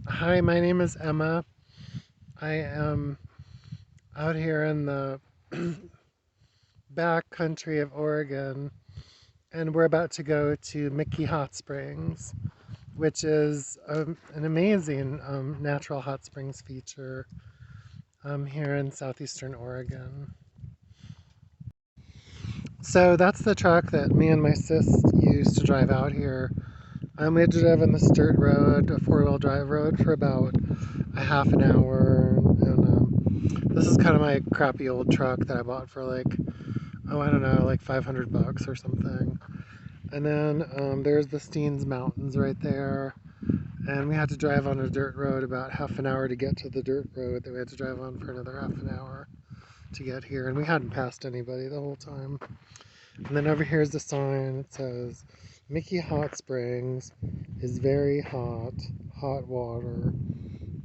Hi, my name is Emma. I am out here in the back country of Oregon, and we're about to go to Mickey Hot Springs, which is an amazing natural hot springs feature here in southeastern Oregon. So that's the truck that me and my sis used to drive out here. We had to drive on this dirt road, a four-wheel drive road, for about a half an hour. And this is kind of my crappy old truck that I bought for like, oh, I don't know, like $500 or something. And then there's the Steens Mountains right there. And we had to drive on a dirt road about half an hour to get to the dirt road that we had to drive on for another half an hour to get here. And we hadn't passed anybody the whole time. And then over here is the sign. It says, Mickey Hot Springs is very hot, hot water.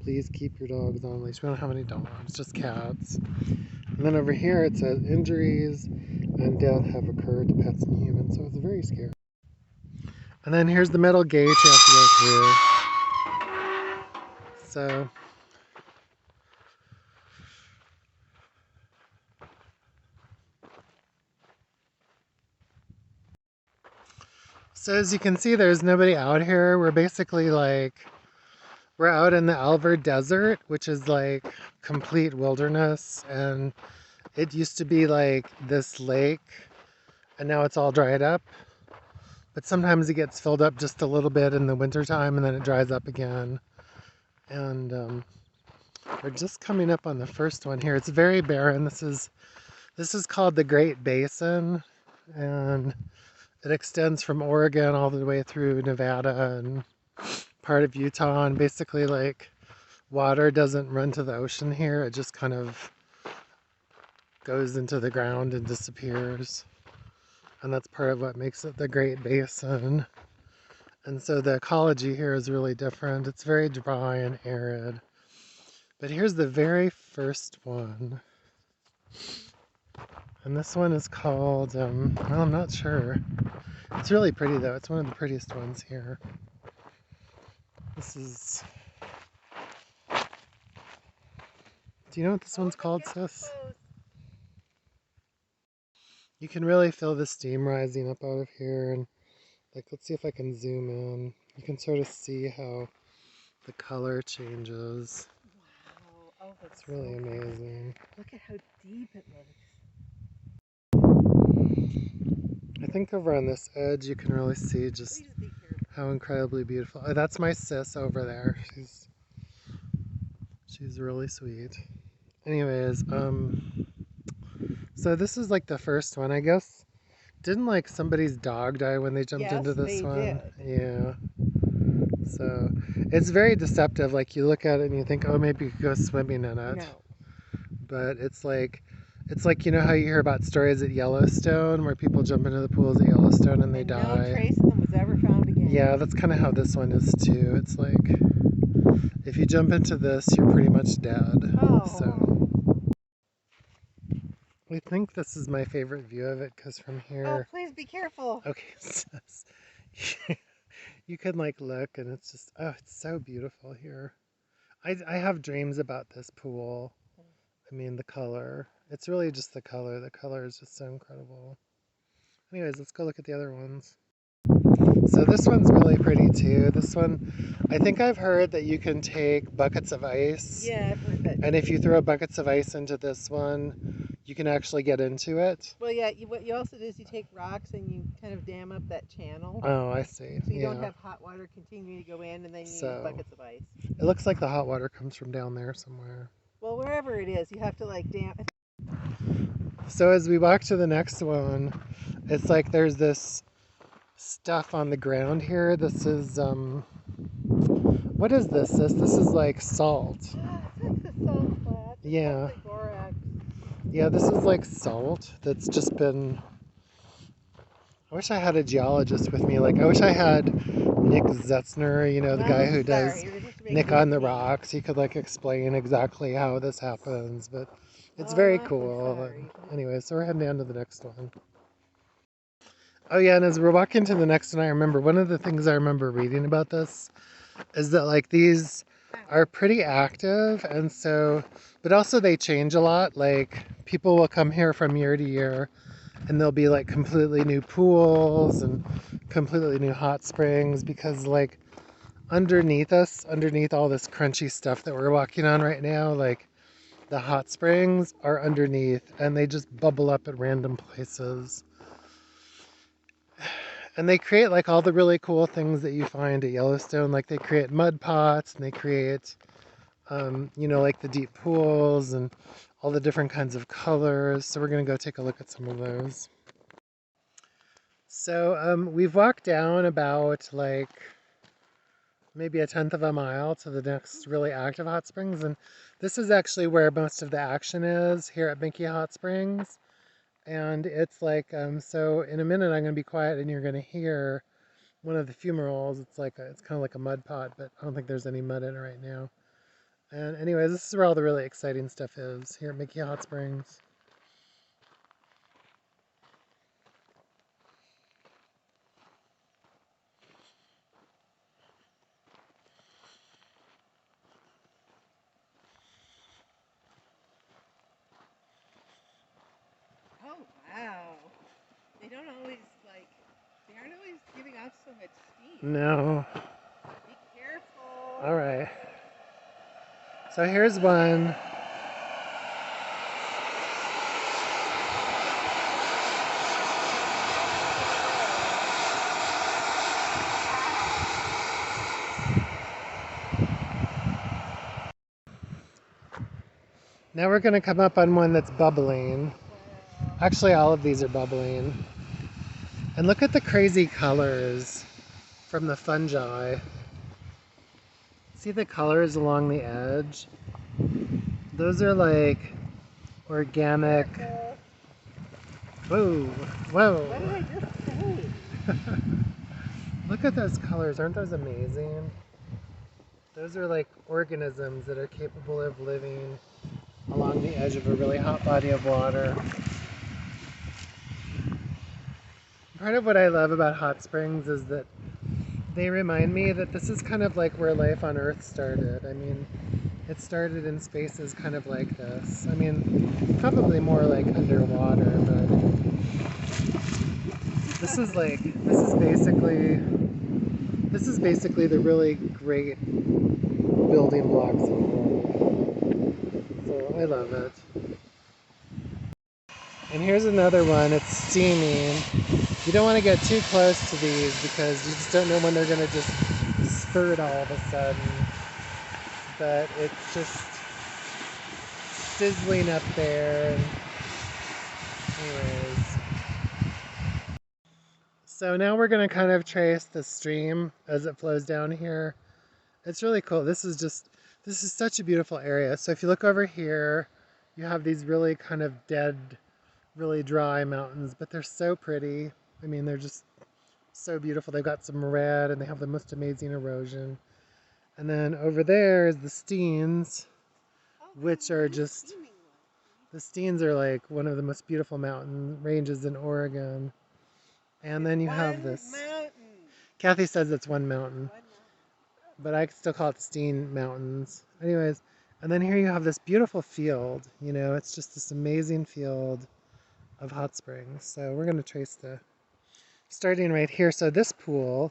Please keep your dogs on leash. We don't have any dogs, just cats. And then over here it says, injuries and death have occurred to pets and humans. So it's very scary. And then here's the metal gate you have to go through. So as you can see, there's nobody out here. We're basically like, we're out in the Alvord Desert, which is like complete wilderness. And it used to be like this lake, and now it's all dried up. But sometimes it gets filled up just a little bit in the wintertime, and then it dries up again. And we're just coming up on the first one here. It's very barren. This is called the Great Basin, and it extends from Oregon all the way through Nevada and part of Utah. And basically, like, water doesn't run to the ocean here. It just kind of goes into the ground and disappears. And that's part of what makes it the Great Basin. And so the ecology here is really different. It's very dry and arid. But here's the very first one. And this one is called, well, I'm not sure. It's really pretty though. It's one of the prettiest ones here. This is, do you know what this one's called, sis? You can really feel the steam rising up out of here. And like, let's see if I can zoom in. You can sort of see how the color changes. Wow. Oh, that's It's really amazing. Look at how deep it looks. I think over on this edge you can really see just how incredibly beautiful. Oh, that's my sis over there. She's really sweet. Anyways, so this is like the first one, I guess. Didn't like somebody's dog die when they jumped into this one? Did. Yeah. So it's very deceptive. Like you look at it and you think, oh, maybe you could go swimming in it. No. But it's like you know how you hear about stories at Yellowstone where people jump into the pools at Yellowstone and they die. No trace of them was ever found again. Yeah, that's kind of how this one is too. It's like if you jump into this, you're pretty much dead. Oh. So I think this is my favorite view of it because from here. Oh, please be careful. Okay, you can like look and it's just, oh, it's so beautiful here. I have dreams about this pool. I mean, the color. It's really just the color. The color is just so incredible. Anyways, let's go look at the other ones. So this one's really pretty too. This one, I think I've heard that you can take buckets of ice. Yeah, I've heard that. And if you throw buckets of ice into this one, you can actually get into it. Well, yeah, what you also do is you take rocks and you kind of dam up that channel. Oh, I see. So you don't have hot water continuing to go in, and then you use buckets of ice. It looks like the hot water comes from down there somewhere. Well, wherever it is, you have to like dam. So as we walk to the next one, it's like there's this stuff on the ground here. This is what is this? This is like salt. Yeah, it's like the salt flat. Yeah. Like borax. Yeah, this is like salt that's just been. I wish I had a geologist with me. Like I wish I had Nick Zetzner, you know, the guy who does Nick on the Rocks. He could like explain exactly how this happens, but it's very cool. Anyway, so we're heading down to the next one. Oh yeah, and as we're walking to the next one, I remember one of the things I remember reading about this is that like these are pretty active, and so, but also they change a lot. Like people will come here from year to year, and there'll be like completely new pools and completely new hot springs because like underneath us, underneath all this crunchy stuff that we're walking on right now, like the hot springs are underneath and they just bubble up at random places. And they create like all the really cool things that you find at Yellowstone. Like they create mud pots and they create, like the deep pools and all the different kinds of colors. So we're going to go take a look at some of those. So we've walked down about like maybe a tenth of a mile to the next really active hot springs. And this is actually where most of the action is here at Binky Hot Springs. And it's like, so in a minute I'm going to be quiet and you're going to hear one of the fumaroles. It's like, it's kind of like a mud pot, but I don't think there's any mud in it right now. And anyways, this is where all the really exciting stuff is here at Binky Hot Springs. Oh wow! They don't always they aren't always giving off so much steam. No. Be careful. All right. So here's one. Now we're going to come up on one that's bubbling. Wow. Actually, all of these are bubbling. And look at the crazy colors from the fungi. See the colors along the edge? Those are like organic. Careful. Whoa, What did whoa. I just say? Look at those colors. Aren't those amazing? Those are like organisms that are capable of living along the edge of a really hot body of water. Part of what I love about hot springs is that they remind me that this is kind of like where life on Earth started. I mean, it started in spaces kind of like this. I mean, probably more like underwater, but this is basically the really great building blocks of the world. So I love it. And here's another one. It's steaming. You don't want to get too close to these because you just don't know when they're going to just spurt all of a sudden. But it's just sizzling up there. Anyways. So now we're going to kind of trace the stream as it flows down here. It's really cool. This is such a beautiful area. So if you look over here, you have these really kind of dead, really dry mountains, but they're so pretty. I mean, they're just so beautiful. They've got some red and they have the most amazing erosion. And then over there is the Steens, which are just, the Steens are like one of the most beautiful mountain ranges in Oregon. And then you have this, mountain. Kathy says it's one mountain, but I still call it the Steen Mountains. Anyways, and then here you have this beautiful field. You know, it's just this amazing field of hot springs. So we're going to trace starting right here. So this pool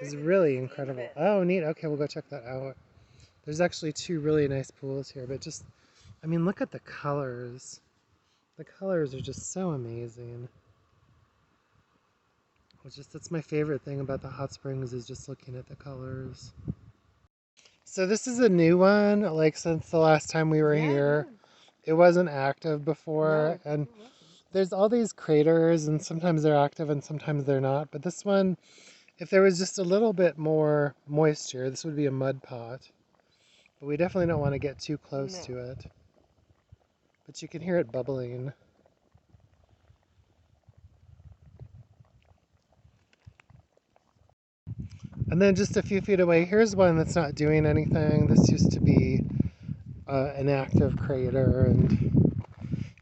is really incredible. Oh, neat. Okay, we'll go check that out. There's actually two really nice pools here, but just, I mean, look at the colors. The colors are just so amazing. That's my favorite thing about the hot springs is just looking at the colors. So this is a new one, like since the last time we were here. It wasn't active before, and there's all these craters, and sometimes they're active and sometimes they're not. But this one, if there was just a little bit more moisture, this would be a mud pot. But we definitely don't want to get too close to it. But you can hear it bubbling. And then just a few feet away, here's one that's not doing anything. This used to be an active crater, and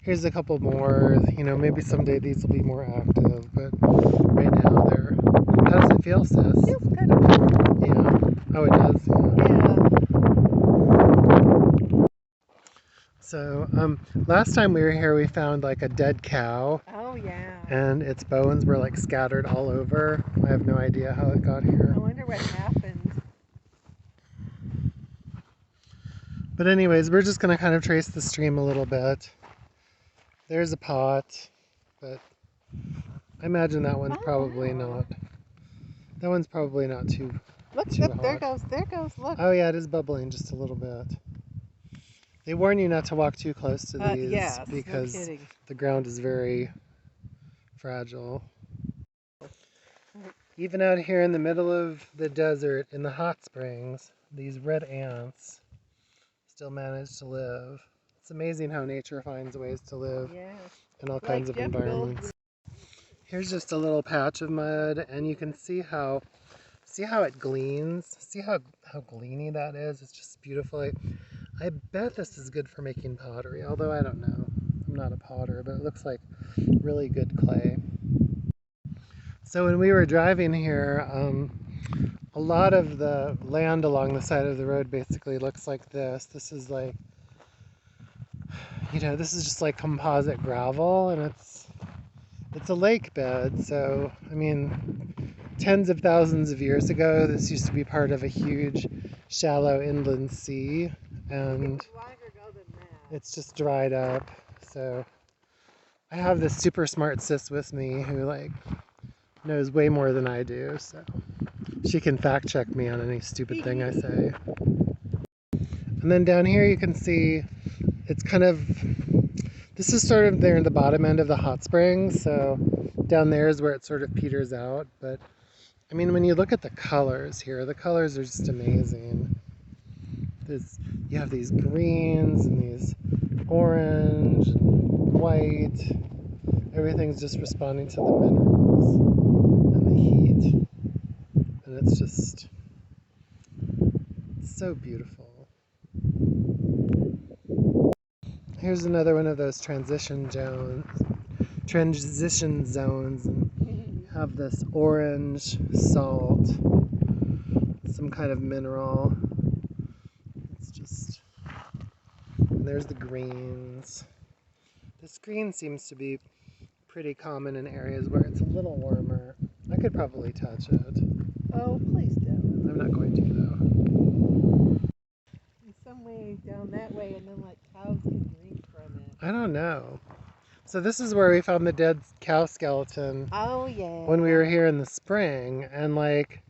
here's a couple more. You know, maybe someday these will be more active, but right now they're. How does it feel, sis? Feels kind of warm. Yeah. Oh, it does. Yeah. Yeah. So, last time we were here, we found like a dead cow, Oh yeah. and its bones were like scattered all over. I have no idea how it got here. I wonder what happened. But anyways, we're just gonna kind of trace the stream a little bit. There's a pot, but I imagine that one's probably wow. not. That one's probably not too Look, too there hot. goes, look. Oh yeah, it is bubbling just a little bit. They warn you not to walk too close to these Yes, no because kidding. the ground is very fragile. Even out here in the middle of the desert in the hot springs, these red ants still manage to live. It's amazing how nature finds ways to live Yeah. in all Like kinds of jungles. environments. Here's just a little patch of mud, and you can see how it gleams. See how gleamy that is? It's just beautiful. I bet this is good for making pottery, although I don't know. I'm not a potter, but it looks like really good clay. So when we were driving here, a lot of the land along the side of the road basically looks like this. This is like, this is just like composite gravel, and it's a lake bed. So, I mean, tens of thousands of years ago, this used to be part of a huge, shallow inland sea, and it's just dried up. So I have this super smart sis with me who like knows way more than I do, so she can fact check me on any stupid thing I say. And then down here you can see it's kind of, this is sort of there in the bottom end of the hot springs, so down there is where it sort of peters out. But I mean, when you look at the colors here, the colors are just amazing. You have these greens and these orange and white. Everything's just responding to the minerals and the heat. And it's just so beautiful. Here's another one of those transition zones. And you have this orange salt, some kind of mineral. It's just, and there's the greens. This green seems to be pretty common in areas where it's a little warmer. I could probably touch it. Oh, please don't. I'm not going to though. In some way down that way, and then like cows can drink from it. I don't know. So this is where we found the dead cow skeleton. Oh yeah. When we were here in the spring, and like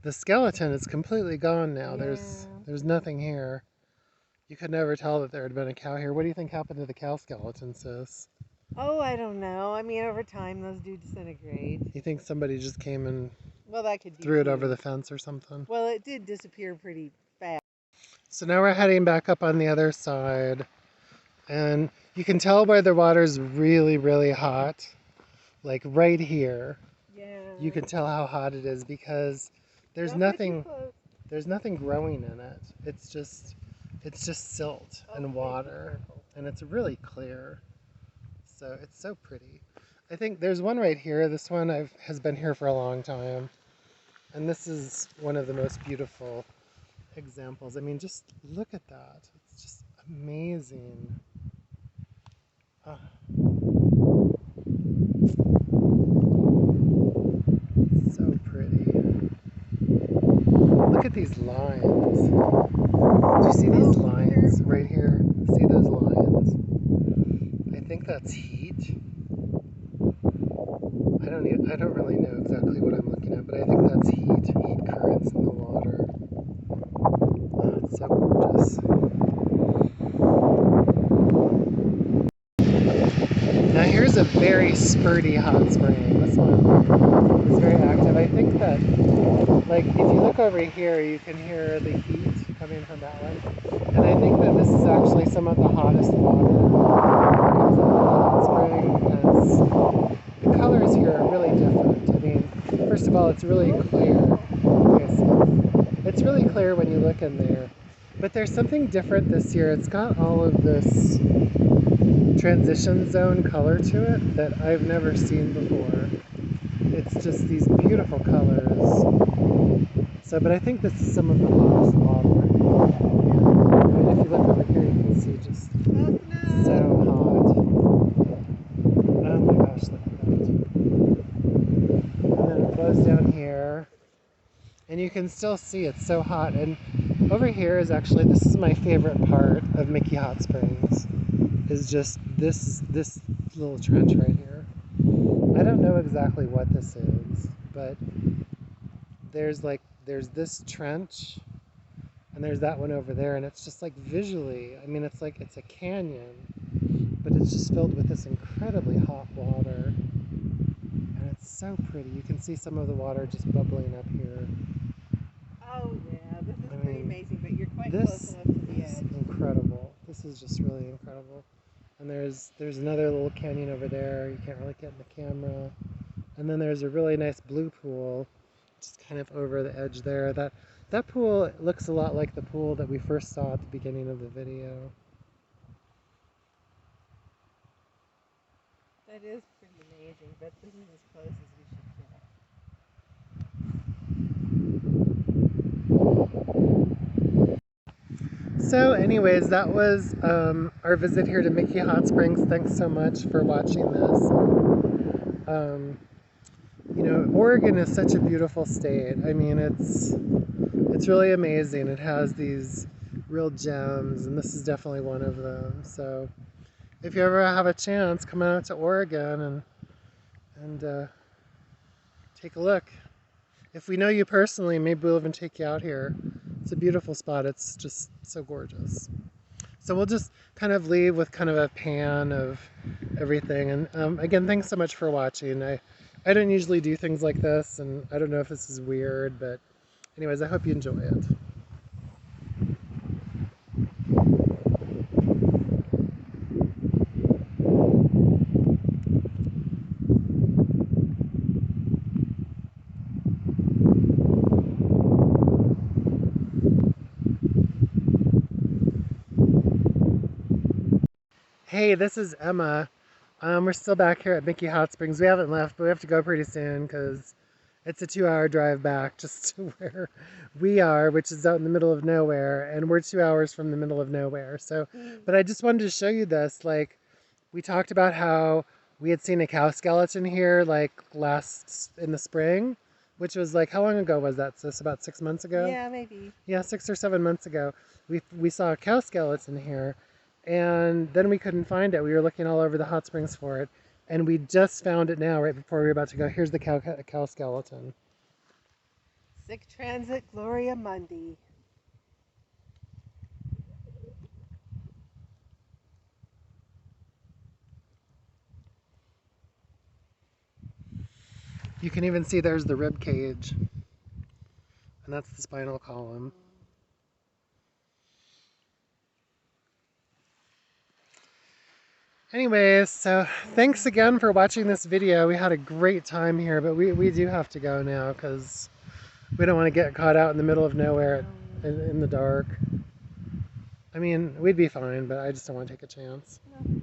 the skeleton is completely gone now. Yeah. There's nothing here. You could never tell that there had been a cow here. What do you think happened to the cow skeleton, sis? Oh, I don't know. I mean, over time, those do disintegrate. You think somebody just came and Well, that could be threw it true. over the fence or something? Well, it did disappear pretty fast. So now we're heading back up on the other side, and you can tell where the water's really, really hot. Like right here. Yeah. You can tell how hot it is because there's Don't get too nothing close. there's nothing growing in it. It's just silt and water, and it's really clear. So it's so pretty. I think there's one right here. This one has been here for a long time, and this is one of the most beautiful examples. I mean, just look at that. It's just amazing. Ah. So pretty. Look at these lines. Do you see these lines right here? See those lines? I think that's heat. I don't really know exactly what I'm looking at, but I think that's heat currents in the water. Oh, it's so gorgeous. Now here's a very spurty hot spring. This one is very active. I think that, like, if you look over here, you can hear the heat coming from that one. And I think that this is actually some of the hottest water that comes out of the hot spring, because the colors here are really different. I mean, first of all, it's really clear. Okay, so it's really clear when you look in there. But there's something different this year. It's got all of this transition zone color to it that I've never seen before. It's just these beautiful colors. So, but I think this is some of the hottest water. I mean, if you look over here, you can see just you can still see it's so hot. And over here is actually, this is my favorite part of Mickey Hot Springs, is just this little trench right here. I don't know exactly what this is, but there's this trench and there's that one over there, and it's just like visually, I mean, it's like it's a canyon, but it's just filled with this incredibly hot water. And it's so pretty. You can see some of the water just bubbling up here. Oh yeah, this is I pretty mean, amazing, but you're quite close this enough to the is edge. incredible. This is just really incredible. And there's another little canyon over there. You can't really get in the camera. And then there's a really nice blue pool, just kind of over the edge there. That pool looks a lot like the pool that we first saw at the beginning of the video. That is pretty amazing, but this is as close as we should get. So anyways, that was our visit here to Mickey Hot Springs. Thanks so much for watching this. You know, Oregon is such a beautiful state. I mean, it's really amazing. It has these real gems, and this is definitely one of them. So if you ever have a chance, come out to Oregon and take a look. If we know you personally, maybe we'll even take you out here. It's a beautiful spot. It's just so gorgeous. So we'll just kind of leave with kind of a pan of everything. And again, thanks so much for watching. I don't usually do things like this, and I don't know if this is weird, but anyways, I hope you enjoy it. Hey, this is Emma. We're still back here at Mickey Hot Springs. We haven't left, but we have to go pretty soon because it's a 2-hour drive back just to where we are, which is out in the middle of nowhere, and we're 2 hours from the middle of nowhere. So, but I just wanted to show you this. Like, we talked about how we had seen a cow skeleton here, like last in the spring, which was like, how long ago was that? So it's about 6 months ago? Yeah, maybe. Yeah, 6 or 7 months ago. We saw a cow skeleton here, and then we couldn't find it. We were looking all over the hot springs for it, and we just found it now, right before we were about to go. Here's the cow skeleton. Sic transit Gloria Mundi. You can even see there's the rib cage, and that's the spinal column. Anyways, so thanks again for watching this video. We had a great time here, but we do have to go now because we don't want to get caught out in the middle of nowhere in the dark. I mean, we'd be fine, but I just don't want to take a chance. No.